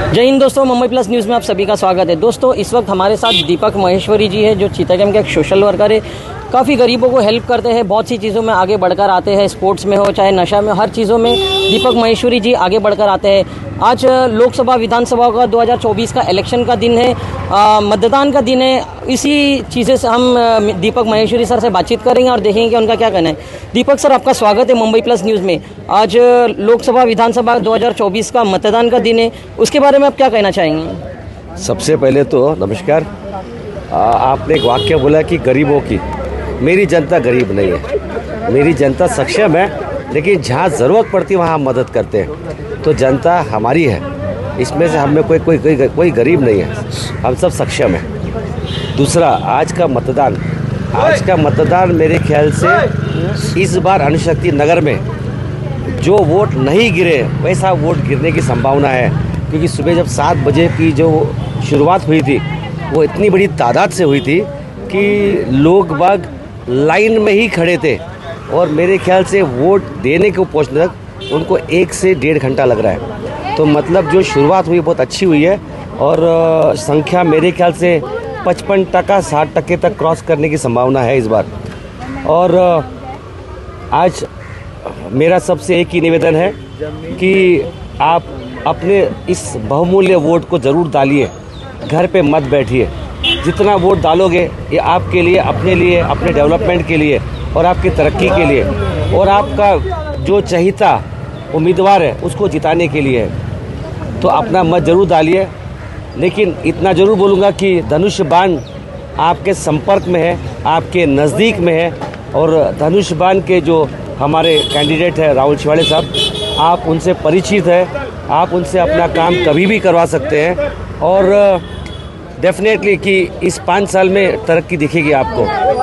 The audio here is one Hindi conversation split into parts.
जय हिंद दोस्तों, मुंबई प्लस न्यूज़ में आप सभी का स्वागत है। दोस्तों, इस वक्त हमारे साथ दीपक महेश्वरी जी है, जो चीतागम के एक सोशल वर्कर है। काफ़ी गरीबों को हेल्प करते हैं, बहुत सी चीज़ों में आगे बढ़कर आते हैं, स्पोर्ट्स में हो चाहे नशा में, हर चीज़ों में दीपक महेश्वरी जी आगे बढ़कर आते हैं। आज लोकसभा विधानसभा का 2024 का इलेक्शन का दिन है, मतदान का दिन है। इसी चीज़ें से हम दीपक महेश्वरी सर से बातचीत करेंगे और देखेंगे कि उनका क्या कहना है। दीपक सर, आपका स्वागत है मुंबई प्लस न्यूज़ में। आज लोकसभा विधानसभा 2024 का मतदान का दिन है, उसके बारे में आप क्या कहना चाहेंगे? सबसे पहले तो नमस्कार। आपने एक वाक्य बोला कि गरीबों की, मेरी जनता गरीब नहीं है, मेरी जनता सक्षम है, लेकिन जहाँ ज़रूरत पड़ती है वहाँ हम मदद करते हैं। तो जनता हमारी है, इसमें से हमें कोई गरीब नहीं है, हम सब सक्षम हैं। दूसरा, आज का मतदान मेरे ख्याल से इस बार अणुशक्ति नगर में जो वोट नहीं गिरे वैसा वोट गिरने की संभावना है, क्योंकि सुबह जब 7 बजे की जो शुरुआत हुई थी वो इतनी बड़ी तादाद से हुई थी कि लोग बाग लाइन में ही खड़े थे, और मेरे ख्याल से वोट देने को पहुंचने तक उनको 1 से 1.5 घंटा लग रहा है। तो मतलब जो शुरुआत हुई बहुत अच्छी हुई है, और संख्या मेरे ख्याल से 55% 60% तक क्रॉस करने की संभावना है इस बार। और आज मेरा सबसे एक ही निवेदन है कि आप अपने इस बहुमूल्य वोट को ज़रूर डालिए, घर पे मत बैठिए। जितना वोट डालोगे ये आपके लिए, अपने लिए, अपने डेवलपमेंट के लिए और आपकी तरक्की के लिए, और आपका जो चहिता उम्मीदवार है उसको जिताने के लिए है। तो अपना मत ज़रूर डालिए, लेकिन इतना ज़रूर बोलूँगा कि धनुष बाण आपके संपर्क में है, आपके नज़दीक में है, और धनुष बाण के जो हमारे कैंडिडेट है राहुल शिवाड़े साहब, आप उनसे परिचित हैं, आप उनसे अपना काम कभी भी करवा सकते हैं, और डेफिनेटली कि इस 5 साल में तरक्की दिखेगी आपको।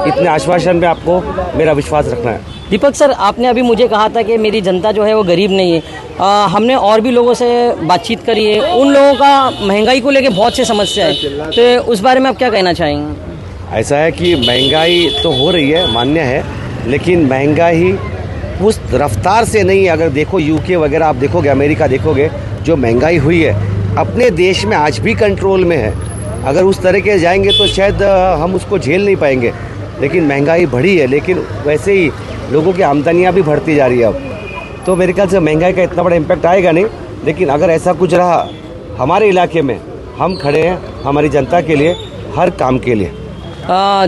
इतने आश्वासन में आपको मेरा विश्वास रखना है। दीपक सर, आपने अभी मुझे कहा था कि मेरी जनता जो है वो गरीब नहीं है। हमने और भी लोगों से बातचीत करी है, उन लोगों का महंगाई को लेके बहुत सी समस्या है, तो उस बारे में आप क्या कहना चाहेंगे? ऐसा है कि महंगाई तो हो रही है, मान्य है, लेकिन महंगाई उस रफ्तार से नहीं। अगर देखो यूके वगैरह आप देखोगे, अमेरिका देखोगे, जो महंगाई हुई है अपने देश में आज भी कंट्रोल में है। अगर उस तरह के जाएंगे तो शायद हम उसको झेल नहीं पाएंगे, लेकिन महंगाई बढ़ी है, लेकिन वैसे ही लोगों की आमदनियाँ भी बढ़ती जा रही है अब। तो मेरे ख्याल से महंगाई का इतना बड़ा इम्पैक्ट आएगा नहीं, लेकिन अगर ऐसा कुछ रहा हमारे इलाके में, हम खड़े हैं हमारी जनता के लिए, हर काम के लिए।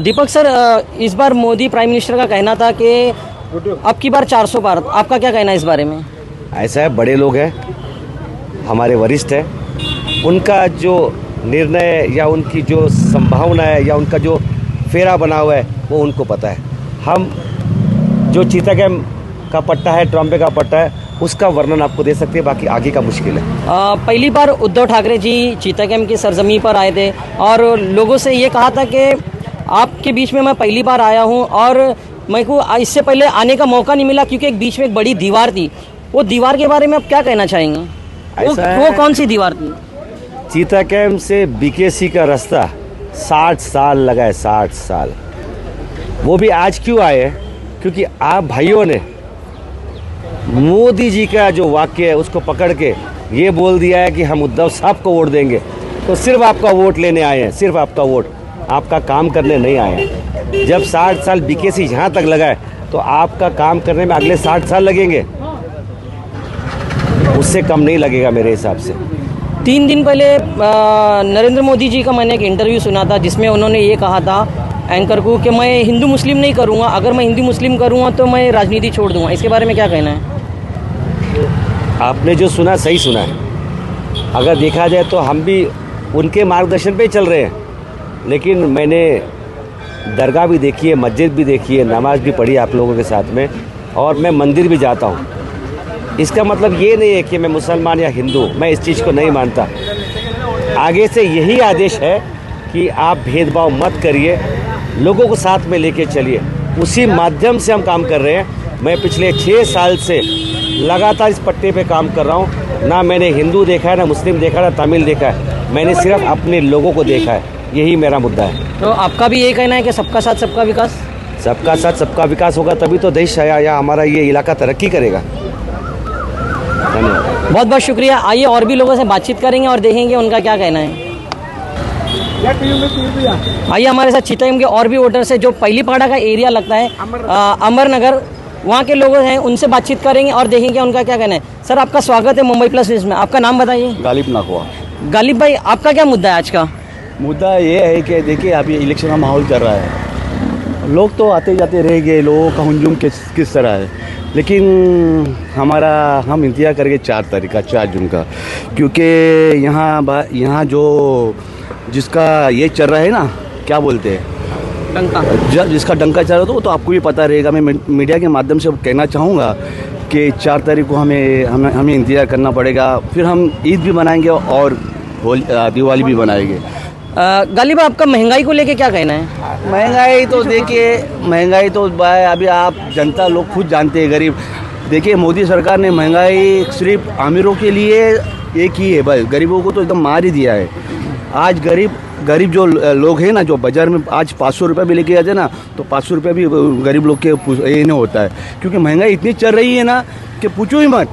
दीपक सर, इस बार मोदी प्राइम मिनिस्टर का कहना था कि अब की बार 400 पार, आपका क्या कहना है इस बारे में? ऐसा है, बड़े लोग हैं, हमारे वरिष्ठ हैं, उनका जो निर्णय या उनकी जो संभावना है या उनका जो फेरा बना हुआ है वो उनको पता है। हम जो चीतागम का पट्टा है, ट्रॉम्बे का पट्टा है, उसका वर्णन आपको दे सकते हैं, बाकी आगे का मुश्किल है। पहली बार उद्धव ठाकरे जी चीतागम की सरजमी पर आए थे और लोगों से ये कहा था कि आपके बीच में मैं पहली बार आया हूँ, और मेरे को इससे पहले आने का मौका नहीं मिला क्योंकि एक बीच में एक बड़ी दीवार थी। वो दीवार के बारे में आप क्या कहना चाहेंगे? वो कौन सी दीवार थी? चीतागम से बीकेसी का रास्ता 60 साल लगा है, 60 साल। वो भी आज क्यों आए? क्योंकि आप भाइयों ने मोदी जी का जो वाक्य है उसको पकड़ के ये बोल दिया है कि हम उद्धव साहब को वोट देंगे। तो सिर्फ आपका वोट लेने आए हैं, सिर्फ आपका वोट, आपका काम करने नहीं आए हैं। जब 60 साल बीकेसी यहाँ तक लगा है तो आपका काम करने में अगले 60 साल लगेंगे, उससे कम नहीं लगेगा मेरे हिसाब से। 3 दिन पहले नरेंद्र मोदी जी का मैंने एक इंटरव्यू सुना था, जिसमें उन्होंने ये कहा था एंकर को कि मैं हिंदू मुस्लिम नहीं करूँगा, अगर मैं हिंदू मुस्लिम करूँगा तो मैं राजनीति छोड़ दूँगा। इसके बारे में क्या कहना है? आपने जो सुना सही सुना है। अगर देखा जाए तो हम भी उनके मार्गदर्शन पे चल रहे हैं, लेकिन मैंने दरगाह भी देखी है, मस्जिद भी देखी है, नमाज भी पढ़ी आप लोगों के साथ में, और मैं मंदिर भी जाता हूँ। इसका मतलब ये नहीं है कि मैं मुसलमान या हिंदू, मैं इस चीज़ को नहीं मानता। आगे से यही आदेश है कि आप भेदभाव मत करिए, लोगों को साथ में लेके चलिए, उसी माध्यम से हम काम कर रहे हैं। मैं पिछले 6 साल से लगातार इस पट्टे पे काम कर रहा हूँ। ना मैंने हिंदू देखा है, ना मुस्लिम देखा है, ना तमिल देखा है, मैंने सिर्फ अपने लोगों को देखा है। यही मेरा मुद्दा है। तो आपका भी ये कहना है कि सबका साथ सबका विकास? सबका साथ सबका विकास होगा तभी तो देश या हमारा ये इलाका तरक्की करेगा। धन्यवाद। बहुत बहुत शुक्रिया। आइए और भी लोगों से बातचीत करेंगे और देखेंगे उनका क्या कहना है। आइए हमारे साथ चितौड़ के और भी वोटर्स है जो पहली पाड़ा का एरिया लगता है, अमरनगर, वहाँ के लोग हैं, उनसे बातचीत करेंगे और देखेंगे उनका क्या कहना है। सर आपका स्वागत है मुंबई प्लस न्यूज़ में। आपका नाम बताइए। गालिब नकवा। गालिब भाई, आपका क्या मुद्दा है आज का? मुद्दा ये है कि देखिए अभी इलेक्शन का माहौल चल रहा है, लोग तो आते जाते रह गए, लोगों का हुजूम किस तरह है, लेकिन हम इंतजार करेंगे 4 जून का, क्योंकि यहाँ जो जिसका ये चल रहा है ना, क्या बोलते हैं, डंका, जिसका डंका चल रहा है, तो आपको भी पता रहेगा। मैं मीडिया के माध्यम से कहना चाहूँगा कि 4 तारीख को हमें इंतज़ार करना पड़ेगा। फिर हम ईद भी मनाएंगे और दिवाली भी मनाएंगे। गालिब, आपका महंगाई को लेके क्या कहना है? महंगाई तो देखिए, महंगाई तो भाई अभी आप जनता लोग खुद जानते हैं, गरीब। देखिए मोदी सरकार ने महंगाई सिर्फ अमीरों के लिए एक ही है, भाई गरीबों को तो एकदम मार ही दिया है। आज गरीब जो लोग हैं ना, जो बाज़ार में आज 500 रुपये भी लेके जाते हैं ना, तो 500 रुपये भी गरीब लोग के ये नहीं होता है, क्योंकि महंगाई इतनी चल रही है ना कि पूछो ही मत,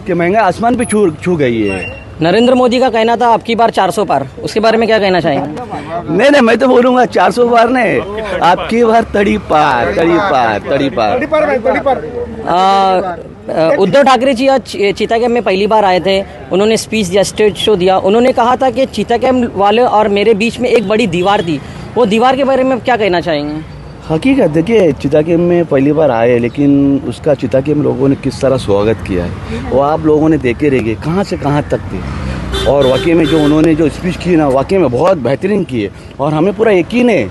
कि महंगाई आसमान पे छू गई है। नरेंद्र मोदी का कहना था आपकी बार 400 पार, उसके बारे में क्या कहना चाहेंगे? नहीं, मैं तो बोलूँगा 400 पार नहीं, आपकी बार तड़ी पार। उद्धव ठाकरे जी आज चीता कैंप में पहली बार आए थे, उन्होंने स्पीच दिया, स्टेज शो दिया। उन्होंने कहा था कि चीता कैंप वाले और मेरे बीच में एक बड़ी दीवार थी, वो दीवार के बारे में क्या कहना चाहेंगे? हकीकत देखिए, चीता कैंप में पहली बार आए, लेकिन उसका चीता कैंप लोगों ने किस तरह स्वागत किया है वो आप लोगों ने देखे रहेंगे, कहाँ से कहाँ तक थे। और वाकई में जो उन्होंने जो स्पीच की ना, वाकई में बहुत बेहतरीन की है। और हमें पूरा यकीन है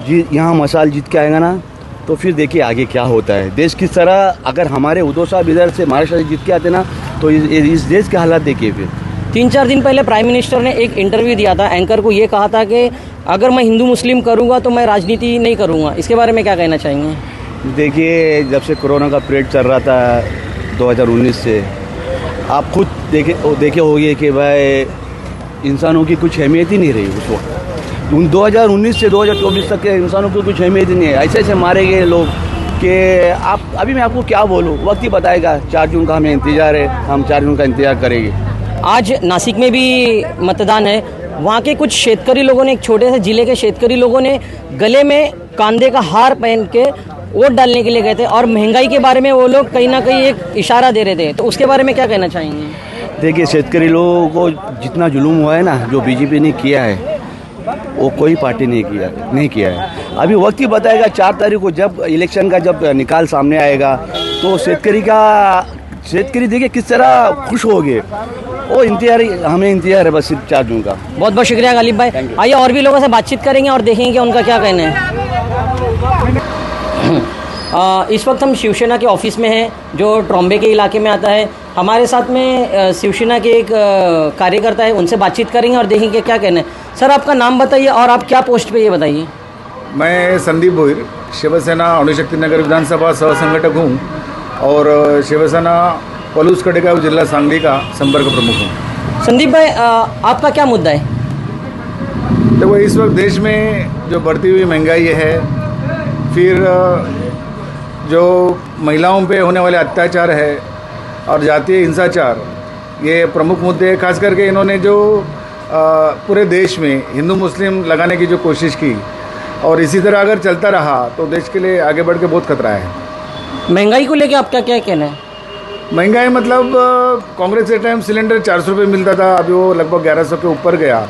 यहाँ मसाल जीत के आएगा ना, तो फिर देखिए आगे क्या होता है। देश किस तरह, अगर हमारे उद्धव साहब इधर से महाराष्ट्र से जीत के आते ना, तो इस देश के हालात देखिए। फिर 3-4 दिन पहले प्राइम मिनिस्टर ने एक इंटरव्यू दिया था, एंकर को ये कहा था कि अगर मैं हिंदू मुस्लिम करूंगा तो मैं राजनीति नहीं करूंगा। इसके बारे में क्या कहना चाहेंगे? देखिए, जब से कोरोना का पीरियड चल रहा था 2019 से, आप खुद देखे होंगे कि भाई इंसानों की कुछ अहमियत ही नहीं रही उस वक्त। 2019 से 2024 तक के इंसानों की कुछ अहमियत ही नहीं है। ऐसे मारे गए लोग कि अभी मैं आपको क्या बोलूँ, वक्त ही बताएगा। 4 जून का हमें इंतज़ार है, हम 4 जून का इंतज़ार करेंगे। आज नासिक में भी मतदान है, वहाँ के कुछ शेतकरी लोगों ने, एक छोटे से जिले के शेतकरी लोगों ने गले में कांधे का हार पहन के वोट डालने के लिए गए थे, और महंगाई के बारे में वो लोग कहीं ना कहीं एक इशारा दे रहे थे, तो उसके बारे में क्या कहना चाहेंगे? देखिए, शेतकरी लोगों को जितना जुलूम हुआ है ना, जो बीजेपी ने किया है, वो कोई पार्टी नहीं किया है। अभी वक्त ही बताएगा। 4 तारीख को जब इलेक्शन का जब निकाल सामने आएगा, तो शेतकरी देखिए किस तरह खुश हो गए। वो हमें इंतजार है बस सिर्फ 4 जून का। बहुत बहुत शुक्रिया गालिब भाई। आइए और भी लोगों से बातचीत करेंगे और देखेंगे उनका क्या कहना है। इस वक्त हम शिवसेना के ऑफिस में हैं, जो ट्रॉम्बे के इलाके में आता है। हमारे साथ में शिवसेना के एक कार्यकर्ता है, उनसे बातचीत करेंगे और देखेंगे क्या कहना है। सर आपका नाम बताइए और आप क्या पोस्ट पे, ये बताइए। मैं संदीप भोईर, शिवसेना अणुशक्ति नगर विधानसभा सह संगठक हूँ और शिवसेना पलूस कडेगांव जिला सांगली का संपर्क प्रमुख हूँ। संदीप भाई, आपका क्या मुद्दा है? देखो, इस वक्त देश में जो बढ़ती हुई महंगाई है, फिर जो महिलाओं पे होने वाले अत्याचार है और जातीय हिंसाचार, ये प्रमुख मुद्दे हैं। खास करके इन्होंने जो पूरे देश में हिंदू मुस्लिम लगाने की जो कोशिश की, और इसी तरह अगर चलता रहा तो देश के लिए आगे बढ़ के बहुत खतरा है। महंगाई को लेकर आपका क्या कहना है? महंगाई मतलब कांग्रेस के टाइम सिलेंडर 400 रुपये मिलता था, अभी वो लगभग 1100 के ऊपर गया,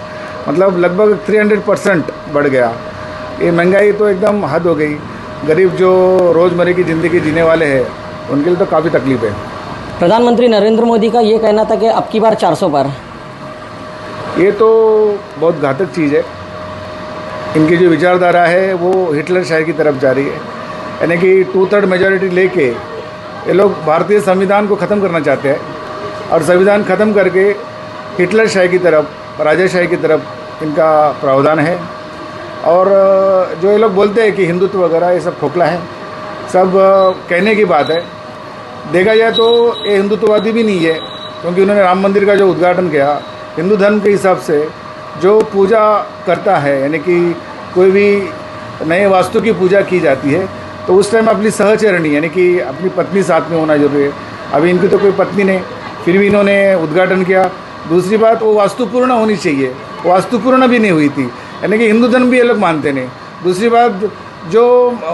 मतलब लगभग 300% बढ़ गया। ये महंगाई तो एकदम हद हो गई। गरीब जो रोज़मर्रा की ज़िंदगी जीने वाले हैं, उनके लिए तो काफ़ी तकलीफ है। प्रधानमंत्री नरेंद्र मोदी का ये कहना था कि अब की बार 400 पार। ये तो बहुत घातक चीज़ है। इनकी जो विचारधारा है वो हिटलर शाही की तरफ जा रही है, यानी कि 2/3 मेजॉरिटी लेके ये लोग भारतीय संविधान को ख़त्म करना चाहते हैं, और संविधान ख़त्म करके हिटलर शाही की तरफ, राजाशाही की तरफ इनका प्रावधान है। और जो ये लोग बोलते हैं कि हिंदुत्व वगैरह, ये सब खोखला है, सब कहने की बात है। देखा जाए तो ये हिंदुत्ववादी भी नहीं है, क्योंकि उन्होंने राम मंदिर का जो उद्घाटन किया, हिंदू धर्म के हिसाब से जो पूजा करता है, यानी कि कोई भी नए वास्तु की पूजा की जाती है, तो उस टाइम अपनी सहचरणी यानी कि अपनी पत्नी साथ में होना जरूरी है। अभी इनकी तो कोई पत्नी नहीं, फिर भी इन्होंने उद्घाटन किया। दूसरी बात, वो वास्तुपूर्ण होनी चाहिए, वास्तुपूर्ण भी नहीं हुई थी, यानी कि हिंदू धर्म भी ये लोग मानते नहीं। दूसरी बात, जो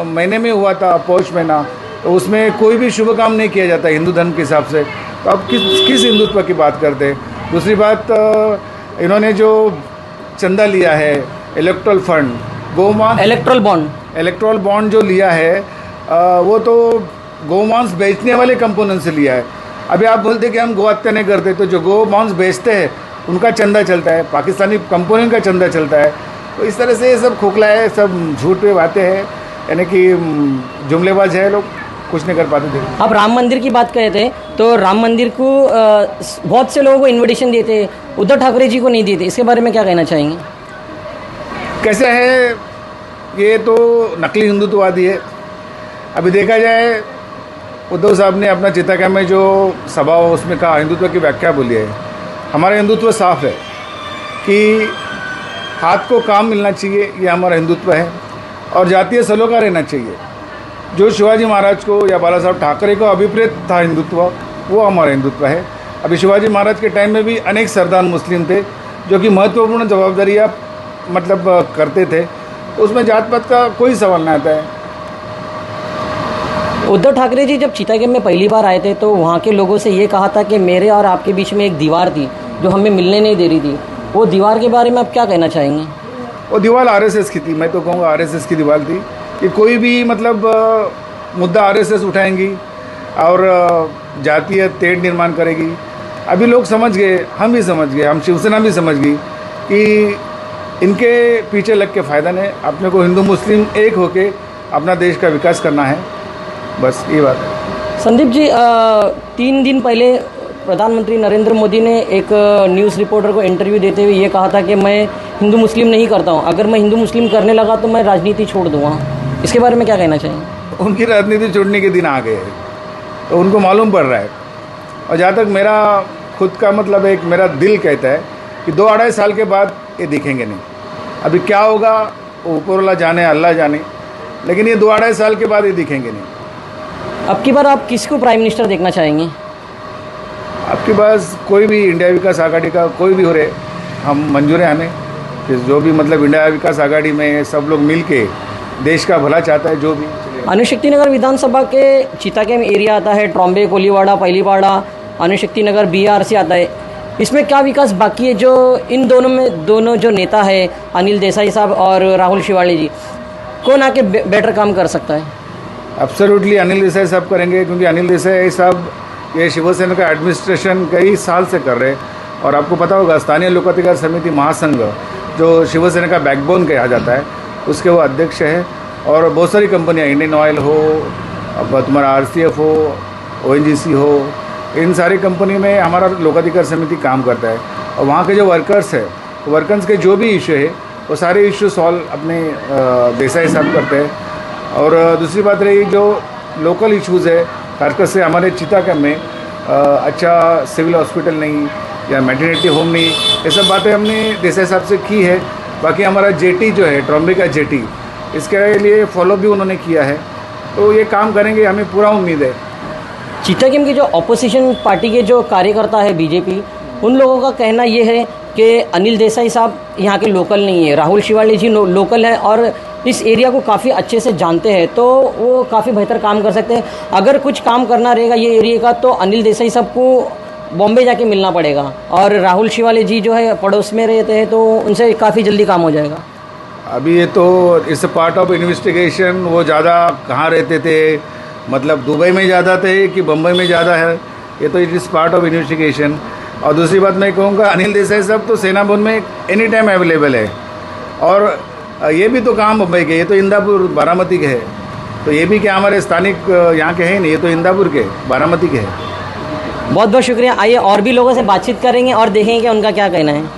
महीने में हुआ था पौष महीना, तो उसमें कोई भी शुभ काम नहीं किया जाता हिंदू धर्म के हिसाब से, तो अब किस हिंदुत्व की बात करते हैं। दूसरी बात, इन्होंने जो चंदा लिया है इलेक्ट्रल फंड, गोमांस इलेक्ट्रल बॉन्ड जो लिया है, वो तो गोमांस बेचने वाले कंपोनेंट से लिया है। अभी आप बोलते कि हम गो हत्या नहीं करते, तो जो गोमांस बेचते हैं उनका चंदा चलता है, पाकिस्तानी कंपोनेंट का चंदा चलता है। तो इस तरह से ये सब खोखला है, सब झूठ पे बातें हैं, यानी कि जुमलेबाज है लोग, कुछ नहीं कर पाते थे। आप राम मंदिर की बात कहे थे, तो राम मंदिर को बहुत से लोगों को इनविटेशन दिए थे, उद्धव ठाकरे जी को नहीं दिए थे, इसके बारे में क्या कहना चाहेंगे? कैसे है, ये तो नकली हिंदुत्ववादी है। अभी देखा जाए, उद्धव साहब ने अपना चिताका में जो सभा हो उसमें कहा, हिंदुत्व की व्याख्या बोली है। हमारा हिंदुत्व साफ है कि हाथ को काम मिलना चाहिए, ये हमारा हिंदुत्व है, और जातीय सलोखा रहना चाहिए। जो शिवाजी महाराज को या बाला साहब ठाकरे को अभिप्रेत था हिंदुत्व, वो हमारा हिंदुत्व है। अभी शिवाजी महाराज के टाइम में भी अनेक सरदार मुस्लिम थे जो कि महत्वपूर्ण जवाबदारियाँ मतलब करते थे, उसमें जात पात का कोई सवाल नहीं आता है। उद्धव ठाकरे जी जब चीतागेम में पहली बार आए थे, तो वहाँ के लोगों से ये कहा था कि मेरे और आपके बीच में एक दीवार थी जो हमें मिलने नहीं दे रही थी। वो दीवार के बारे में आप क्या कहना चाहेंगे? वो दीवार आरएसएस की थी, मैं तो कहूँगा आरएसएस की दीवार थी कि कोई भी मतलब मुद्दा आरएसएस उठाएंगी और जातीय तेढ़ निर्माण करेगी। अभी लोग समझ गए, हम भी समझ गए, हम शिवसेना भी समझ गई कि इनके पीछे लग के फ़ायदा नहीं, अपने को हिंदू मुस्लिम एक होके अपना देश का विकास करना है, बस ये बात है। संदीप जी, 3 दिन पहले प्रधानमंत्री नरेंद्र मोदी ने एक न्यूज़ रिपोर्टर को इंटरव्यू देते हुए ये कहा था कि मैं हिंदू मुस्लिम नहीं करता हूँ, अगर मैं हिंदू मुस्लिम करने लगा तो मैं राजनीति छोड़ दूँगा। इसके बारे में क्या कहना चाहिए? उनकी राजनीति छोड़ने के दिन आ गए हैं, तो उनको मालूम पड़ रहा है। और जहाँ तक मेरा खुद का मतलब एक मेरा दिल कहता है कि 2-2.5 साल के बाद ये दिखेंगे नहीं। अभी क्या होगा वो ऊपर वाला जाने, अल्लाह जाने, लेकिन ये 2-2.5 साल के बाद ये दिखेंगे नहीं। अब की बार आप किसको प्राइम मिनिस्टर देखना चाहेंगे? आपके पास कोई भी इंडिया विकास आघाड़ी का कोई भी हो रहे, हम मंजूर है हमें कि जो भी मतलब इंडिया विकास आघाड़ी में सब लोग मिल के देश का भला चाहता है, जो भी। अनुशक्ति नगर विधानसभा के चीतागेम एरिया आता है, ट्रॉम्बे, कोलीवाड़ा, पहलीवाड़ा, अनुशक्ति नगर BRC आता है। इसमें क्या विकास बाकी है जो इन दोनों जो नेता है, अनिल देसाई साहब और राहुल शिवाड़े जी, कौन आके बेटर काम कर सकता है? एब्सोल्युटली अनिल देसाई साहब करेंगे, क्योंकि अनिल देसाई साहब ये शिवसेना का एडमिनिस्ट्रेशन कई साल से कर रहे हैं। और आपको पता होगा, स्थानीय लोकाधिकार समिति महासंघ जो शिवसेना का बैकबोन कहा जाता है, उसके वो अध्यक्ष है। और बहुत सारी कंपनियां, इंडियन ऑयल हो, अब तुम्हारा RCF हो, ONGC हो, इन सारी कंपनी में हमारा लोकाधिकार समिति काम करता है। और वहाँ के जो वर्कर्स है, वर्कर्स के जो भी इशू है वो सारे इशू सॉल्व अपने देसाई साहब करते हैं। और दूसरी बात रही जो लोकल इश्यूज़ है, खासकर से हमारे चीतागेम में अच्छा सिविल हॉस्पिटल नहीं या मैटरनिटी होम नहीं, ये सब बातें हमने देसाई साहब से की है। बाकी हमारा जेटी जो है, ट्रॉम्बे का जेटी, इसके लिए फॉलो भी उन्होंने किया है, तो ये काम करेंगे, हमें पूरा उम्मीद है। चीतागेम की जो अपोजिशन पार्टी के जो कार्यकर्ता है BJP, उन लोगों का कहना ये है कि अनिल देसाई साहब यहाँ के लोकल नहीं है, राहुल शिवाड़े जी लोकल है और इस एरिया को काफ़ी अच्छे से जानते हैं, तो वो काफ़ी बेहतर काम कर सकते हैं। अगर कुछ काम करना रहेगा ये एरिया का, तो अनिल देसाई साहब को बॉम्बे जाके मिलना पड़ेगा, और राहुल शिवाड़े जी जो है पड़ोस में रहते हैं, तो उनसे काफ़ी जल्दी काम हो जाएगा। अभी ये तो इट्स पार्ट ऑफ इन्वेस्टिगेशन। वो ज़्यादा कहाँ रहते थे, मतलब दुबई में ज़्यादा थे कि बम्बई में ज़्यादा है, ये तो it is part of investigation. और दूसरी बात मैं कहूँगा, अनिल देसाई साहब तो सेना भवन में एनी टाइम अवेलेबल है। और ये भी तो काम मुंबई के, ये तो इंदापुर बारामती के है, तो ये भी क्या हमारे स्थानिक यहाँ के हैं नहीं, ये तो इंदापुर के बारामती के हैं। बहुत बहुत शुक्रिया। आइए और भी लोगों से बातचीत करेंगे और देखेंगे कि उनका क्या कहना है।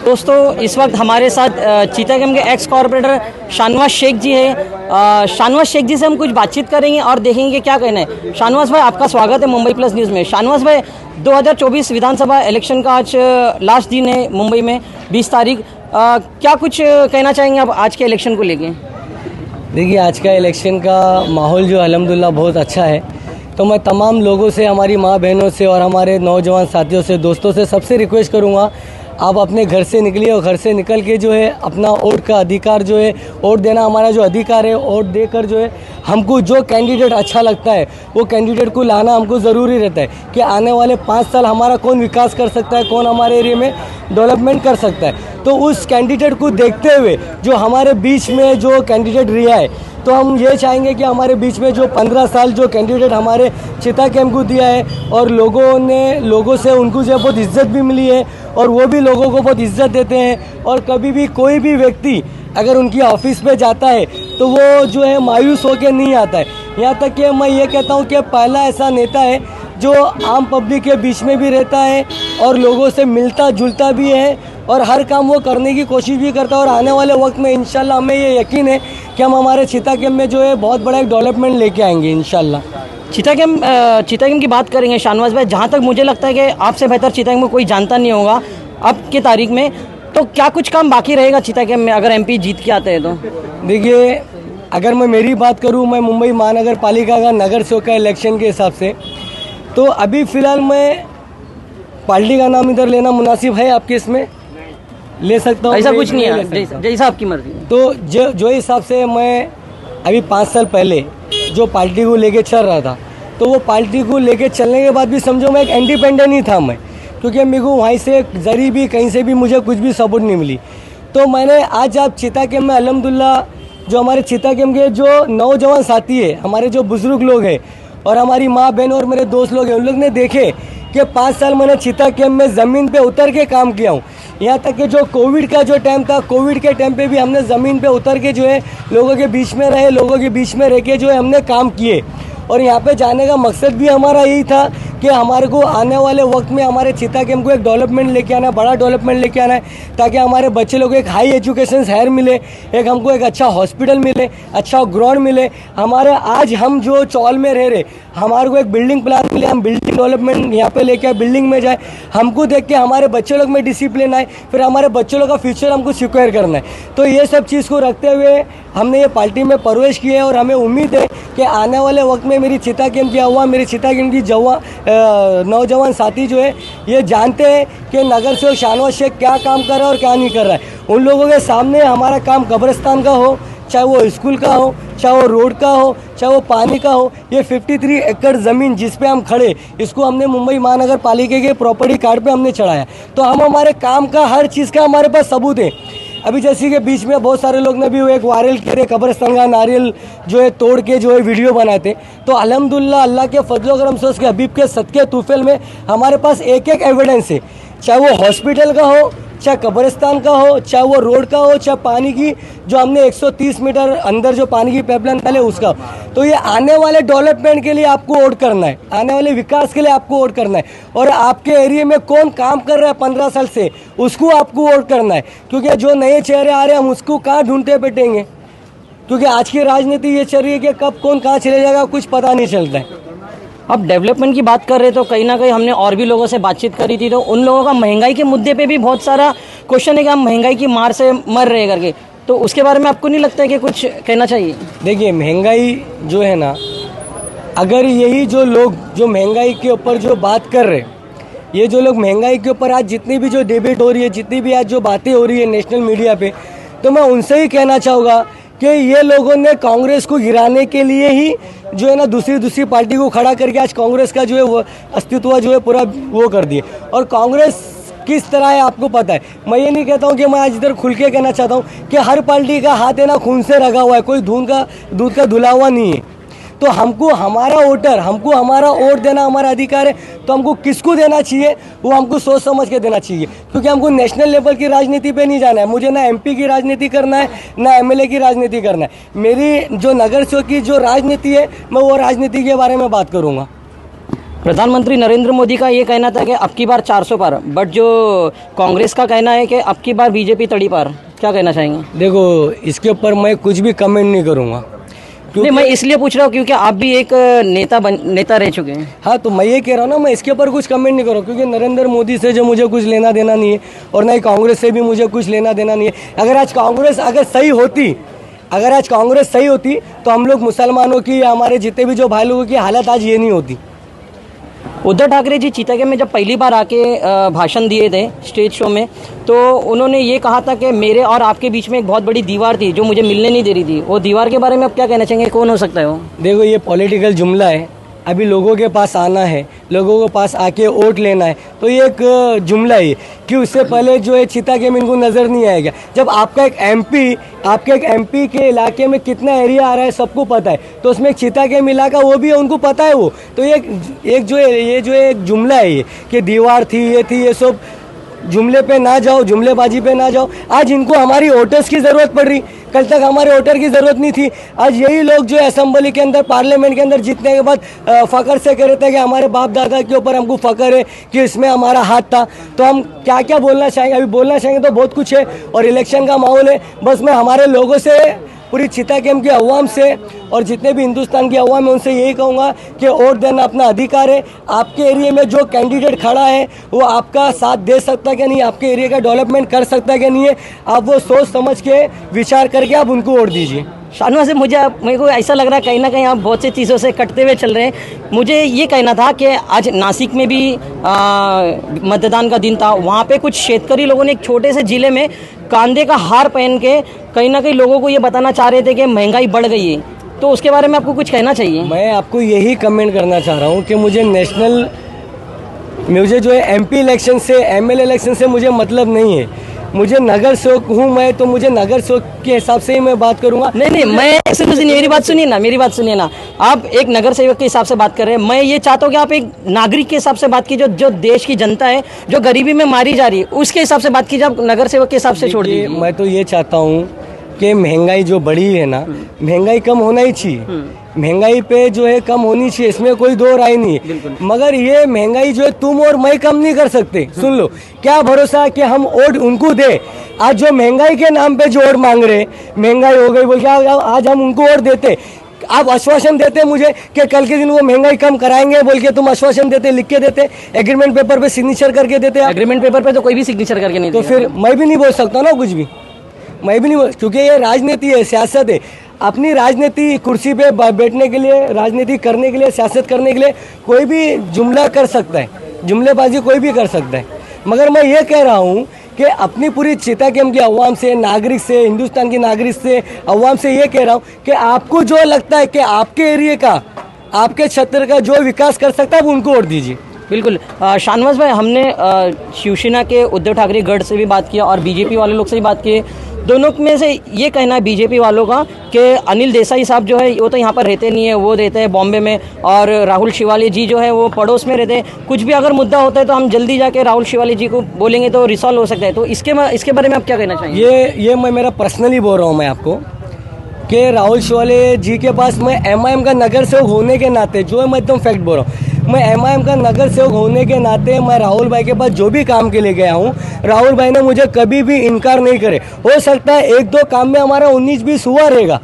दोस्तों, इस वक्त हमारे साथ चीतागेम के एक्स कॉर्पोरेटर शानवाज शेख जी है। शानवाज शेख जी से हम कुछ बातचीत करेंगे और देखेंगे क्या कहना है। शानवाज भाई, आपका स्वागत है मुंबई प्लस न्यूज़ में। शानवाज भाई, 2024 विधानसभा इलेक्शन का आज लास्ट दिन है मुंबई में, 20 तारीख। क्या कुछ कहना चाहेंगे आप आज के इलेक्शन को लेके? देखिए, आज का इलेक्शन का माहौल जो अल्हम्दुलिल्लाह बहुत अच्छा है, तो मैं तमाम लोगों से, हमारी माँ बहनों से और हमारे नौजवान साथियों से, दोस्तों से, सबसे रिक्वेस्ट करूँगा, आप अपने घर से निकलिए और घर से निकल के जो है अपना वोट का अधिकार जो है, वोट देना हमारा जो अधिकार है, वोट देकर जो है हमको जो कैंडिडेट अच्छा लगता है वो कैंडिडेट को लाना हमको ज़रूरी रहता है कि आने वाले 5 साल हमारा कौन विकास कर सकता है, कौन हमारे एरिया में डेवलपमेंट कर सकता है। तो उस कैंडिडेट को देखते हुए जो हमारे बीच में जो कैंडिडेट रिहा है, तो हम ये चाहेंगे कि हमारे बीच में जो 15 साल जो कैंडिडेट हमारे चिता कैंप को दिया है और लोगों से उनको जो बहुत इज्जत भी मिली है और वो भी लोगों को बहुत इज्जत देते हैं। और कभी भी कोई भी व्यक्ति अगर उनकी ऑफिस पे जाता है तो वो जो है मायूस होकर नहीं आता है। यहाँ तक कि मैं ये कहता हूँ कि पहला ऐसा नेता है जो आम पब्लिक के बीच में भी रहता है और लोगों से मिलता जुलता भी है और हर काम वो करने की कोशिश भी करता है। और आने वाले वक्त में इंशाल्लाह हमें ये यकीन है कि हम हमारे चिता कैंप में जो है बहुत बड़ा एक डेवलपमेंट लेके आएंगे इंशाल्लाह। चिता कैंप की बात करेंगे शाहनवाज भाई, जहाँ तक मुझे लगता है कि आपसे बेहतर चिता कैंप में कोई जानता नहीं होगा अब की तारीख में, तो क्या कुछ काम बाकी रहेगा चिता कैंप में अगर एमपी जीत के आते हैं तो? देखिए, अगर मैं मेरी बात करूँ, मैं मुंबई महानगर पालिका का नगर सेवक का इलेक्शन के हिसाब से, तो अभी फ़िलहाल मैं पार्टी का नाम इधर लेना मुनासिब है आपके इसमें ले सकता हूँ? ऐसा कुछ नहीं है, जैसा आपकी मर्जी। तो जो हिसाब से मैं अभी 5 साल पहले जो पार्टी को लेके चल रहा था, तो वो पार्टी को लेके चलने के बाद भी समझो मैं एक इंडिपेंडेंट ही था मैं, क्योंकि मेरे को वहीं से जरी भी कहीं से भी मुझे कुछ भी सपोर्ट नहीं मिली। तो मैंने आज आप चिता कैंप में अल्हम्दुलिल्लाह जो हमारे चिता कैंप के जो नौजवान साथी है, हमारे जो बुजुर्ग लोग हैं और हमारी माँ बहन और मेरे दोस्त लोग हैं, उन लोग ने देखे कि 5 साल मैंने चिता कैंप में ज़मीन पे उतर के काम किया हूँ। यहाँ तक कि जो कोविड का जो टाइम था, कोविड के टाइम पे भी हमने ज़मीन पे उतर के जो है लोगों के बीच में रहे, लोगों के बीच में रह के जो है हमने काम किए। और यहाँ पे जाने का मकसद भी हमारा यही था कि हमारे को आने वाले वक्त में हमारे चिता कैंप को एक डेवलपमेंट लेके आना है, बड़ा डेवलपमेंट लेके आना है, ताकि हमारे बच्चे लोग एक हाई एजुकेशन शहर मिले, एक हमको एक अच्छा हॉस्पिटल मिले, अच्छा ग्राउंड मिले। हमारे आज हम जो चौल में रह रहे, हमारे को एक बिल्डिंग प्लान मिले, हम बिल्डिंग डेवलपमेंट यहाँ पे लेके आए, बिल्डिंग में जाए, हमको देख के हमारे बच्चे लोग में डिसिप्लिन आए, फिर हमारे बच्चे लोग का फ्यूचर हमको सिक्योर करना है। तो ये सब चीज़ को रखते हुए हमने ये पार्टी में प्रवेश किया है और हमें उम्मीद है कि आने वाले वक्त में मेरी चिता कैंप किया हुआ, मेरी चिता कैंप की नौजवान साथी जो है ये जानते हैं कि नगर सेवक शाहनवाज शेख क्या काम कर रहा है और क्या नहीं कर रहा है। उन लोगों के सामने हमारा काम कब्रिस्तान का हो, चाहे वो स्कूल का हो, चाहे वो रोड का हो, चाहे वो पानी का हो, ये 53 एकड़ ज़मीन जिस पे हम खड़े, इसको हमने मुंबई महानगर पालिका के प्रॉपर्टी कार्ड पे हमने चढ़ाया। तो हम हमारे काम का हर चीज़ का हमारे पास सबूत है। अभी जैसे कि बीच में बहुत सारे लोग ने भी एक वायरल किए थे, कब्रिस्तान का नारियल जो है तोड़ के जो है वीडियो बनाए थे। तो अल्हम्दुलिल्लाह अल्लाह के फजलो करम से उसके हबीब के सदके तूफेल में हमारे पास एक एक एविडेंस है, चाहे वो हॉस्पिटल का हो, चाहे कब्रिस्तान का हो, चाहे वो रोड का हो, चाहे पानी की जो हमने 130 मीटर अंदर जो पानी की पाइपलाइन डाले उसका। तो ये आने वाले डेवलपमेंट के लिए आपको वोट करना है, आने वाले विकास के लिए आपको वोट करना है। और आपके एरिया में कौन काम कर रहा है 15 साल से, उसको आपको वोट करना है, क्योंकि जो नए चेहरे आ रहे हैं हम उसको कहाँ ढूंढते बैठेंगे, क्योंकि आज की राजनीति ये चल रही है कि कब कौन कहाँ चले जाएगा कुछ पता नहीं चलता है। अब डेवलपमेंट की बात कर रहे तो कहीं ना कहीं हमने और भी लोगों से बातचीत करी थी, तो उन लोगों का महंगाई के मुद्दे पे भी बहुत सारा क्वेश्चन है कि हम महंगाई की मार से मर रहे करके, तो उसके बारे में आपको नहीं लगता है कि कुछ कहना चाहिए? देखिए, महंगाई जो है ना, अगर यही जो लोग जो महंगाई के ऊपर जो बात कर रहे, ये जो लोग महंगाई के ऊपर आज जितनी भी जो डिबेट हो रही है, जितनी भी आज जो बातें हो रही है नेशनल मीडिया पे, तो मैं उनसे ही कहना चाहूँगा कि ये लोगों ने कांग्रेस को गिराने के लिए ही जो है ना दूसरी पार्टी को खड़ा करके आज कांग्रेस का जो है वो अस्तित्व जो है पूरा वो कर दिए। और कांग्रेस किस तरह है आपको पता है। मैं ये नहीं कहता हूँ कि मैं आज इधर खुल के कहना चाहता हूँ कि हर पार्टी का हाथ है ना खून से रगा हुआ है, कोई दूध का धुला हुआ नहीं है। तो हमको हमारा वोटर, हमको हमारा वोट देना हमारा अधिकार है, तो हमको किसको देना चाहिए वो हमको सोच समझ के देना चाहिए, क्योंकि हमको नेशनल लेवल की राजनीति पे नहीं जाना है। मुझे ना एमपी की राजनीति करना है, ना एमएलए की राजनीति करना है। मेरी जो नगर सेवक की जो राजनीति है, मैं वो राजनीति के बारे में बात करूँगा। प्रधानमंत्री नरेंद्र मोदी का ये कहना था कि अब की बार 400 पार, बट जो कांग्रेस का कहना है कि अब की बार बीजेपी तड़ी पार, क्या कहना चाहेंगे? देखो, इसके ऊपर मैं कुछ भी कमेंट नहीं करूँगा। नहीं, मैं इसलिए पूछ रहा हूँ क्योंकि आप भी एक नेता रह चुके हैं। हाँ, तो मैं ये कह रहा हूँ ना, मैं इसके ऊपर कुछ कमेंट नहीं करूँ, क्योंकि नरेंद्र मोदी से जो मुझे कुछ लेना देना नहीं है और ना ही कांग्रेस से भी मुझे कुछ लेना देना नहीं है। अगर आज कांग्रेस अगर सही होती, अगर आज कांग्रेस सही होती तो हम लोग मुसलमानों की या हमारे जितने भी जो भाई लोगों की हालत आज ये नहीं होती। उद्धव ठाकरे जी चीतागढ़ में जब पहली बार आके भाषण दिए थे स्टेज शो में, तो उन्होंने ये कहा था कि मेरे और आपके बीच में एक बहुत बड़ी दीवार थी जो मुझे मिलने नहीं दे रही थी। वो दीवार के बारे में आप क्या कहना चाहेंगे, कौन हो सकता है वो? देखो ये पॉलिटिकल जुमला है, अभी लोगों के पास आना है, लोगों के पास आके वोट लेना है, तो ये एक जुमला है कि उससे पहले जो है चीतागढ़ में इनको नज़र नहीं आएगा। जब आपका एक एमपी, आपके एक एमपी के इलाके में कितना एरिया आ रहा है सबको पता है, तो उसमें एक चीतागढ़ में इलाका वो भी है, उनको पता है वो। तो एक जो है ये जो एक जुमला है ये कि दीवार थी, ये सब जुमले पे ना जाओ, जुमलेबाजी पे ना जाओ। आज इनको हमारी वोटर्स की ज़रूरत पड़ रही, कल तक हमारे वोटर की ज़रूरत नहीं थी। आज यही लोग जो असेंबली के अंदर, पार्लियामेंट के अंदर जीतने के बाद फ़ख्र से कह रहे थे कि हमारे बाप दादा के ऊपर हमको फ़ख्र है कि इसमें हमारा हाथ था। तो हम क्या क्या बोलना चाहेंगे, अभी बोलना चाहेंगे तो बहुत कुछ है, और इलेक्शन का माहौल है। बस मैं हमारे लोगों से, पूरी चीतागढ़ की अवाम से और जितने भी हिंदुस्तान की अवाम है उनसे यही कहूँगा कि वोट देना अपना अधिकार है। आपके एरिया में जो कैंडिडेट खड़ा है वो आपका साथ दे सकता है कि नहीं, आपके एरिया का डेवलपमेंट कर सकता है कि नहीं है, आप वो सोच समझ के विचार करके आप उनको वोट दीजिए। शाहनवाज से मेरे को ऐसा लग रहा है कहीं ना कहीं आप बहुत सी चीज़ों से कटते हुए चल रहे हैं। मुझे ये कहना था कि आज नासिक में भी मतदान का दिन था, वहाँ पे कुछ शेतकरी लोगों ने एक छोटे से ज़िले में कांधे का हार पहन के कहीं ना कहीं लोगों को ये बताना चाह रहे थे कि महंगाई बढ़ गई है। तो उसके बारे में आपको कुछ कहना चाहिए। मैं आपको यही कमेंट करना चाह रहा हूँ कि मुझे जो है एमपी इलेक्शन से, एमएलए इलेक्शन से मुझे मतलब नहीं है। मुझे नगर सेवक हूँ मैं, तो मुझे नगर सेवक के हिसाब से ही मैं बात करूँगा। नहीं, मैं ऐसे कुछ नहीं, मेरी बात सुनिए ना। आप एक नगर सेवक के हिसाब से बात कर रहे हैं, मैं ये चाहता हूँ कि आप एक नागरिक के हिसाब से बात कीजिए। जो देश की जनता है जो गरीबी में मारी जा रही है उसके हिसाब से बात कीजिए, आप नगर सेवक के हिसाब से छोड़ दीजिए। मैं तो ये चाहता हूँ कि महंगाई जो बढ़ी है ना, महंगाई कम होना ही चाहिए, महंगाई पे जो है कम होनी चाहिए, इसमें कोई दो राय नहीं है। मगर ये महंगाई जो है तुम और मैं कम नहीं कर सकते। सुन लो, क्या भरोसा कि हम वोट उनको दे। आज जो महंगाई के नाम पे जो वोट मांग रहे, महंगाई हो गई बोल के आज हम उनको वोट देते। आप आश्वासन देते मुझे कि कल के दिन वो महंगाई कम कराएंगे बोल के, तुम आश्वासन देते, लिख के देते, एग्रीमेंट पेपर पे सिग्नेचर करके देते। एग्रीमेंट पेपर पे तो कोई भी सिग्नेचर करके नहीं, तो फिर मैं भी नहीं बोल सकता ना कुछ भी, मैं भी नहीं बोल, क्योंकि ये राजनीति है, सियासत है। अपनी राजनीति कुर्सी पे बैठने के लिए, राजनीति करने के लिए, सियासत करने के लिए कोई भी जुमला कर सकता है, जुमलेबाजी कोई भी कर सकता है। मगर मैं ये कह रहा हूँ कि अपनी पूरी चीतागढ़ की अवाम से, नागरिक से, हिंदुस्तान की नागरिक से, अवाम से ये कह रहा हूँ कि आपको जो लगता है कि आपके एरिया का, आपके क्षेत्र का जो विकास कर सकता है, वो उनको वोट दीजिए। बिल्कुल। शाहनवाज भाई, हमने शिवसेना के उद्धव ठाकरे गढ़ से भी बात किया और बीजेपी वाले लोग से भी बात किए। दोनों में से ये कहना है बीजेपी वालों का कि अनिल देसाई साहब जो है वो तो यहाँ पर रहते नहीं है, वो रहते हैं बॉम्बे में, और राहुल शिवाली जी जो है वो पड़ोस में रहते हैं। कुछ भी अगर मुद्दा होता है तो हम जल्दी जाके राहुल शिवाली जी को बोलेंगे तो रिसॉल्व हो सकता है। तो इसके बारे में आप क्या कहना चाहिए? ये मैं मेरा पर्सनली बोल रहा हूँ मैं आपको कि राहुल शिवाले जी के पास मैं एमआईएम का नगर सेवक होने के नाते, जो है मैं एकदम फैक्ट बोल रहा हूँ, मैं एमआईएम का नगर सेवक होने के नाते मैं राहुल भाई के पास जो भी काम के लिए गया हूँ, राहुल भाई ने मुझे कभी भी इनकार नहीं करे। हो सकता है एक दो काम में हमारा 19-20 हुआ रहेगा,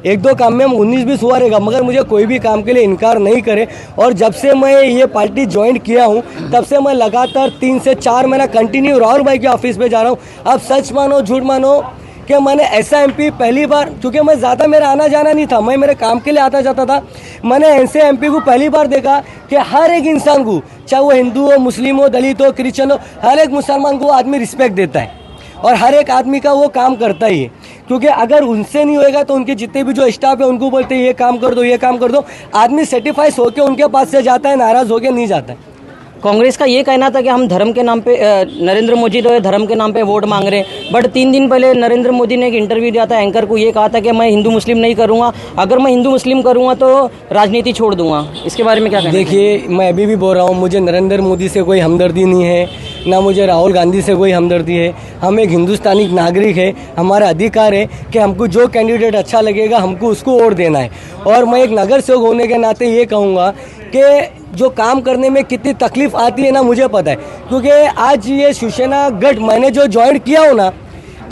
एक दो काम में हम 19-20 हुआ रहेगा, मगर मुझे कोई भी काम के लिए इनकार नहीं करे। और जब से मैं ये पार्टी ज्वाइन किया हूँ तब से मैं लगातार 3 से 4 महीना कंटिन्यू राहुल भाई के ऑफिस पे जा रहा हूँ। अब सच मानो झूठ मानो कि मैंने ऐसा एमपी पहली बार, क्योंकि मैं ज़्यादा मेरा आना जाना नहीं था, मैं मेरे काम के लिए आता जाता था, मैंने ऐसे एमपी को पहली बार देखा कि हर एक इंसान को, चाहे वो हिंदू हो, मुस्लिम हो, दलित हो, क्रिश्चियन हो, हर एक मुसलमान को आदमी रिस्पेक्ट देता है और हर एक आदमी का वो काम करता ही है। क्योंकि अगर उनसे नहीं होएगा तो उनके जितने भी जो स्टाफ है उनको बोलते हैं ये काम कर दो, ये काम कर दो, आदमी सेटिस्फाइड होकर उनके पास से जाता है, नाराज़ होकर नहीं जाता है। कांग्रेस का ये कहना था कि हम धर्म के नाम पे, नरेंद्र मोदी तो धर्म के नाम पे वोट मांग रहे हैं, बट 3 दिन पहले नरेंद्र मोदी ने एक इंटरव्यू दिया था, एंकर को ये कहा था कि मैं हिंदू मुस्लिम नहीं करूँगा, अगर मैं हिंदू मुस्लिम करूँगा तो राजनीति छोड़ दूंगा। इसके बारे में क्या कहना? देखिए, मैं अभी भी बोल रहा हूँ, मुझे नरेंद्र मोदी से कोई हमदर्दी नहीं है, ना मुझे राहुल गांधी से कोई हमदर्दी है। हम एक हिंदुस्तानी नागरिक है, हमारा अधिकार है कि हमको जो कैंडिडेट अच्छा लगेगा हमको उसको वोट देना है। और मैं एक नगर सेवक होने के नाते ये कहूँगा कि जो काम करने में कितनी तकलीफ आती है ना, मुझे पता है, क्योंकि आज ये शिवसेना गढ़ मैंने जो ज्वाइन किया हो ना,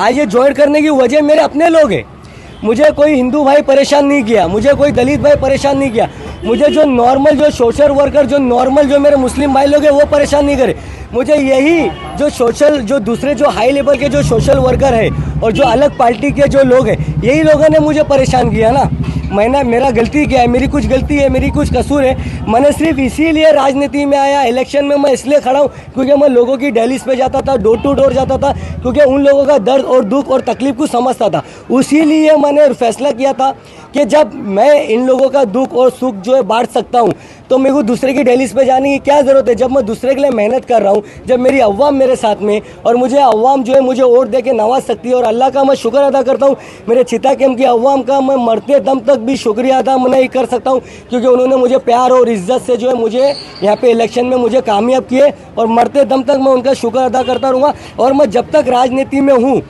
आज ये ज्वाइन करने की वजह मेरे अपने लोग हैं। मुझे कोई हिंदू भाई परेशान नहीं किया, मुझे कोई दलित भाई परेशान नहीं किया, मुझे जो नॉर्मल, जो सोशल वर्कर, जो नॉर्मल जो मेरे मुस्लिम भाई लोग हैं वो परेशान नहीं करे। मुझे यही जो दूसरे जो हाई लेवल के जो सोशल वर्कर है और जो अलग पार्टी के जो लोग हैं, यही लोगों ने मुझे परेशान किया ना। मेरा गलती क्या है, मेरी कुछ गलती है, मेरी कुछ कसूर है। मैंने सिर्फ इसीलिए राजनीति में आया, इलेक्शन में मैं इसलिए खड़ा हूँ क्योंकि मैं लोगों की डेलीज पे जाता था, डोर टू डोर जाता था, क्योंकि उन लोगों का दर्द और दुख और तकलीफ को समझता था। उसीलिए मैंने फैसला किया था कि जब मैं इन लोगों का दुख और सुख जो है बांट सकता हूँ, तो मेरे को दूसरे की डेलीज पे जाने की क्या ज़रूरत है। जब मैं दूसरे के लिए मेहनत कर रहा हूँ, जब मेरी अवाम मेरे साथ में, और मुझे अवाम जो है मुझे वोट दे के नवाज सकती है, और अल्लाह का मैं शुक्र अदा करता हूँ, मेरे चिता कैंप की अवाम का मैं मरते दम तक भी शुक्रिया अदा नहीं कर सकता हूँ, क्योंकि उन्होंने मुझे प्यार और इज्जत से जो है मुझे यहाँ पे इलेक्शन में मुझे कामयाब किए, और मरते दम तक मैं उनका शुक्र अदा करता रहूँगा। और मैं जब तक राजनीति में हूँ,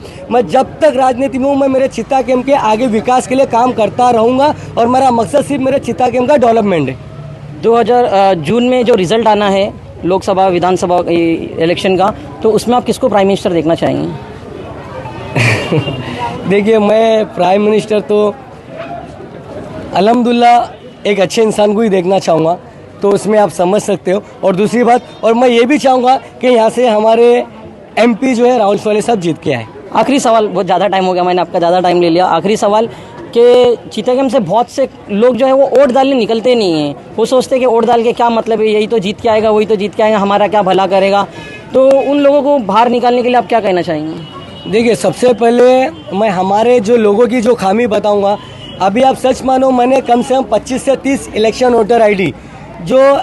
मैं मेरे चिता कैंप के आगे विकास के लिए काम करता रहूँगा, और मेरा मकसद सिर्फ मेरे चिता कैंप का डेवलपमेंट है। 2000 जून में जो रिज़ल्ट आना है लोकसभा विधानसभा इलेक्शन का, तो उसमें आप किसको प्राइम मिनिस्टर देखना चाहेंगे? देखिए, मैं प्राइम मिनिस्टर तो अल्हम्दुलिल्लाह एक अच्छे इंसान को ही देखना चाहूँगा, तो उसमें आप समझ सकते हो। और दूसरी बात, और मैं ये भी चाहूँगा कि यहाँ से हमारे MP जो है राहुल सवाले साहब जीत के आए। आखिरी सवाल, बहुत ज़्यादा टाइम हो गया, मैंने आपका ज़्यादा टाइम ले लिया। आखिरी सवाल कि चिता कैंप से बहुत से लोग जो है वो वोट डालने निकलते नहीं हैं। वो सोचते हैं कि वोट डाल के क्या मतलब है, यही तो जीत के आएगा, वही तो जीत के आएगा, हमारा क्या भला करेगा। तो उन लोगों को बाहर निकालने के लिए आप क्या कहना चाहेंगे? देखिए, सबसे पहले मैं हमारे जो लोगों की जो खामी बताऊंगा। अभी आप सच मानो, मैंने कम से कम 25 से 30 इलेक्शन वोटर ID, जो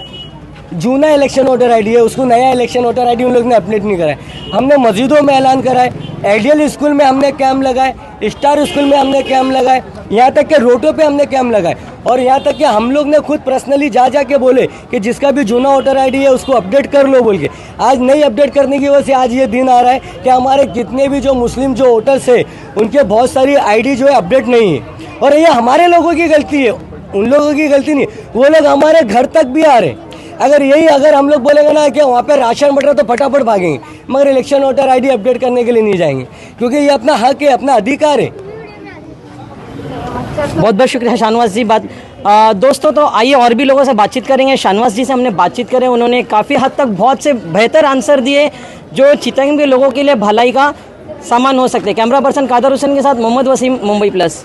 जूना इलेक्शन वोटर ID है, उसको नया इलेक्शन वोटर ID उन लोग ने अपडेट नहीं कराए। हमने मस्जिदों में ऐलान कराए, आइडियल स्कूल में हमने कैंप लगाए, स्टार स्कूल में हमने कैंप लगाए, यहाँ तक कि रोडों पे हमने कैंप लगाए, और यहाँ तक कि हम लोग ने खुद पर्सनली जा के बोले कि जिसका भी जूना वोटर ID है उसको अपडेट कर लो बोल के। आज नहीं अपडेट करने की वजह से आज ये दिन आ रहा है कि हमारे कितने भी जो मुस्लिम जो वोटर्स है उनके बहुत सारी ID जो है अपडेट नहीं है, और ये हमारे लोगों की गलती है, उन लोगों की गलती नहीं। वो लोग हमारे घर तक भी आ रहे। अगर हम लोग बोलेंगे ना कि वहाँ पे राशन बट रहा तो फटाफट भागेंगे, मगर इलेक्शन वोटर ID अपडेट करने के लिए नहीं जाएंगे, क्योंकि ये अपना हक है, अपना अधिकार है। बहुत बहुत शुक्रिया शाहनवाज जी। दोस्तों, तो आइए और भी लोगों से बातचीत करेंगे। शाहनवाज जी से हमने बातचीत करें, उन्होंने काफ़ी हद तक बहुत से बेहतर आंसर दिए जो चिता कैंप के लोगों के लिए भलाई का सामान हो सकते हैं। कैमरा पर्सन कादर हुसैन के साथ मोहम्मद वसीम, मुंबई प्लस।